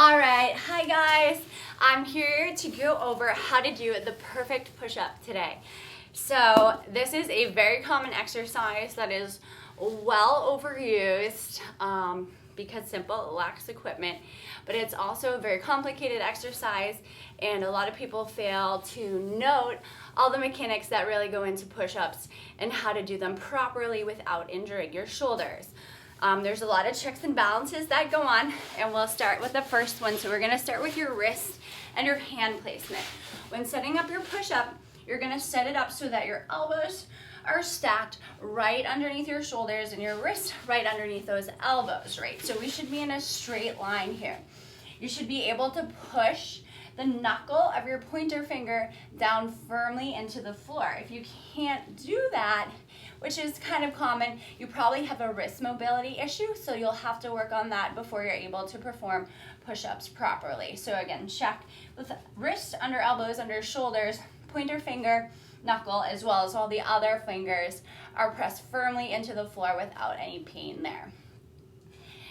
All right, hi guys. I'm here to go over how to do the perfect push-up today. So this is a very common exercise that is well overused because simple, it lacks equipment, but it's also a very complicated exercise, and a lot of people fail to note all the mechanics that really go into push-ups and how to do them properly without injuring your shoulders. There's a lot of checks and balances that go on, and we'll start with the first one. So we're gonna start with your wrist and your hand placement. When setting up your push-up, you're gonna set it up so that your elbows are stacked right underneath your shoulders and your wrists right underneath those elbows, right? So we should be in a straight line here. You should be able to push the knuckle of your pointer finger down firmly into the floor. If you can't do that, which is kind of common, you probably have a wrist mobility issue, so you'll have to work on that before you're able to perform push-ups properly. So again, check with wrist under elbows, under shoulders, pointer finger, knuckle, as well as all the other fingers are pressed firmly into the floor without any pain there.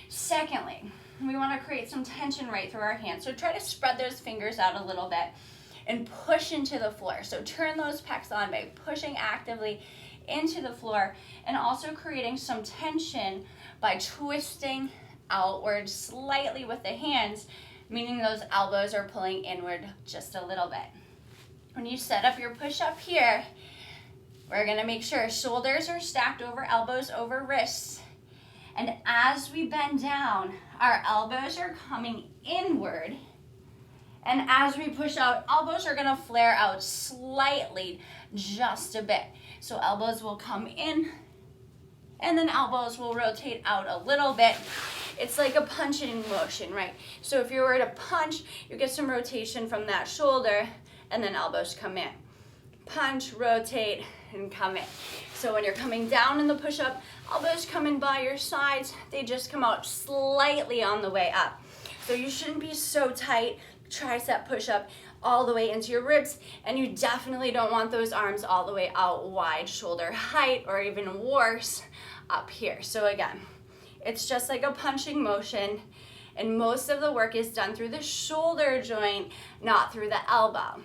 Secondly, we want to create some tension right through our hands. So try to spread those fingers out a little bit and push into the floor. So turn those pecs on by pushing actively into the floor, and also creating some tension by twisting outward slightly with the hands, meaning those elbows are pulling inward just a little bit. When you set up your push-up here, we're gonna make sure shoulders are stacked over elbows over wrists, and as we bend down, our elbows are coming inward, and as we push out, elbows are gonna flare out slightly, just a bit. So elbows will come in, and then elbows will rotate out a little bit. It's like a punching motion, right? So if you were to punch, you get some rotation from that shoulder, and then elbows come in. Punch, rotate, and come in. So when you're coming down in the push-up, elbows come in by your sides. They just come out slightly on the way up. So you shouldn't be so tight. Tricep push-up all the way into your ribs, and you definitely don't want those arms all the way out wide shoulder height, or even worse, up here. So again, it's just like a punching motion, and most of the work is done through the shoulder joint, not through the elbow.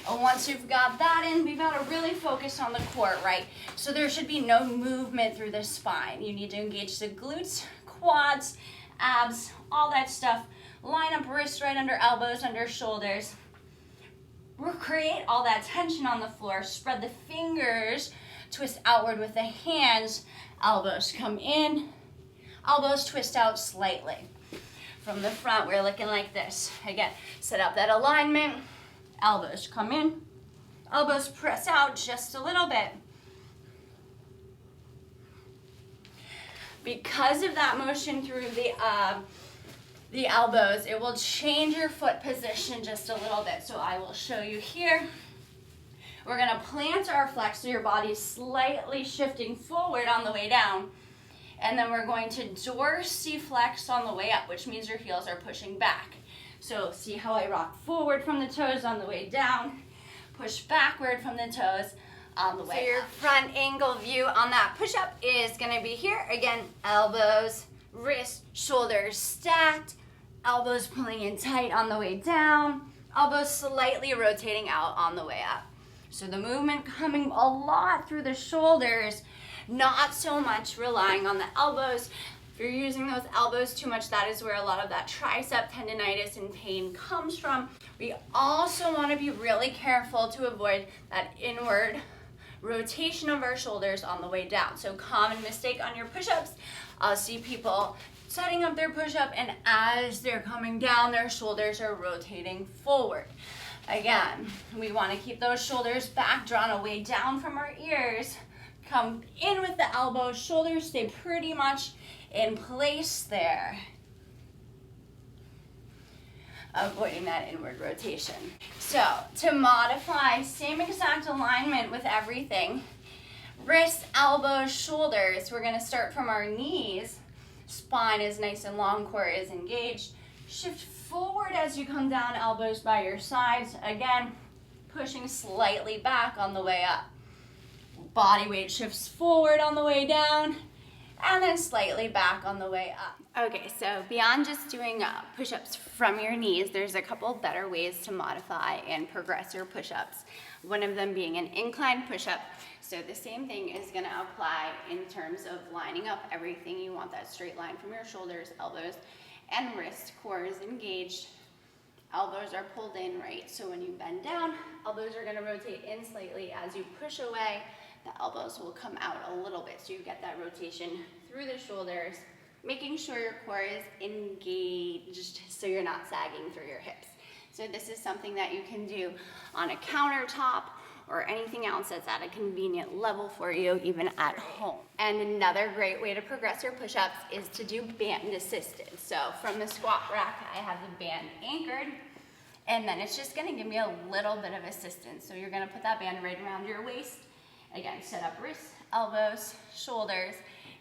And once you've got that in, we've got to really focus on the core, right? So there should be no movement through the spine. You need to engage the glutes, quads, abs, all that stuff. Line up wrists right under elbows, under shoulders. Recreate all that tension on the floor. Spread the fingers, twist outward with the hands. Elbows come in, elbows twist out slightly. From the front, we're looking like this. Again, set up that alignment. Elbows come in, elbows press out just a little bit. Because of that motion through the elbows, it will change your foot position just a little bit. So I will show you here. We're gonna plant our flex, so your body's slightly shifting forward on the way down. And then we're going to dorsiflex on the way up, which means your heels are pushing back. So see how I rock forward from the toes on the way down, push backward from the toes on the way up. So your front angle view on that push-up is gonna be here. Again, elbows, wrists, shoulders stacked, elbows pulling in tight on the way down, elbows slightly rotating out on the way up. So the movement coming a lot through the shoulders, not so much relying on the elbows. If you're using those elbows too much, that is where a lot of that tricep tendonitis and pain comes from. We also want to be really careful to avoid that inward rotation of our shoulders on the way down. So common mistake on your push-ups, I'll see people setting up their push-up, and as they're coming down, their shoulders are rotating forward. Again, we want to keep those shoulders back, drawn away down from our ears. Come in with the elbows, shoulders stay pretty much in place there. Avoiding that inward rotation. So to modify, same exact alignment with everything. Wrists, elbows, shoulders. We're gonna start from our knees. Spine is nice and long, core is engaged. Shift forward as you come down, elbows by your sides. Again, pushing slightly back on the way up. Body weight shifts forward on the way down, and then slightly back on the way up. Okay, so beyond just doing push-ups from your knees, there's a couple better ways to modify and progress your push-ups. One of them being an incline push-up. So the same thing is gonna apply in terms of lining up everything. You want that straight line from your shoulders, elbows, and wrists. Core is engaged. Elbows are pulled in, right? So when you bend down, elbows are gonna rotate in slightly. As you push away, the elbows will come out a little bit. So you get that rotation through the shoulders, making sure your core is engaged so you're not sagging through your hips. So this is something that you can do on a countertop or anything else that's at a convenient level for you, even at home. And another great way to progress your push-ups is to do band assisted. So from the squat rack, I have the band anchored, and then it's just gonna give me a little bit of assistance. So you're gonna put that band right around your waist. Again, set up wrists, elbows, shoulders,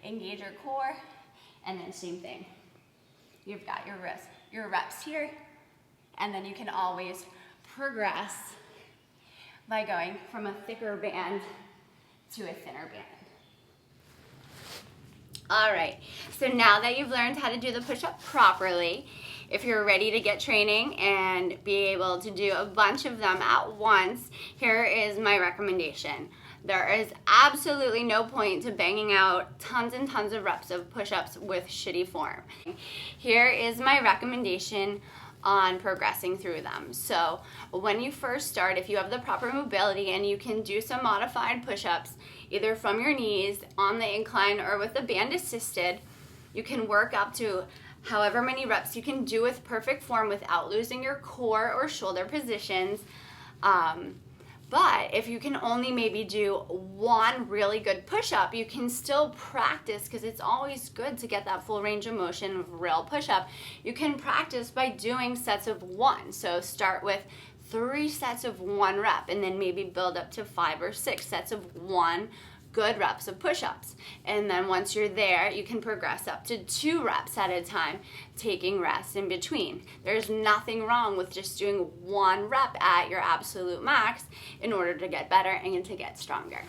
engage your core, and then same thing. You've got your reps here, and then you can always progress by going from a thicker band to a thinner band. All right, so now that you've learned how to do the push-up properly, if you're ready to get training and be able to do a bunch of them at once, here is my recommendation. There is absolutely no point to banging out tons and tons of reps of push-ups with shitty form. Here is my recommendation on progressing through them. So when you first start, if you have the proper mobility and you can do some modified push-ups, either from your knees, on the incline, or with the band assisted, you can work up to however many reps you can do with perfect form without losing your core or shoulder positions. But if you can only maybe do one really good push-up, you can still practice, because it's always good to get that full range of motion of real push-up. You can practice by doing sets of one. So start with 3 sets of 1 rep, and then maybe build up to 5 or 6 sets of 1 good reps of push-ups. And then once you're there, you can progress up to 2 reps at a time, taking rest in between. There's nothing wrong with just doing 1 rep at your absolute max in order to get better and to get stronger.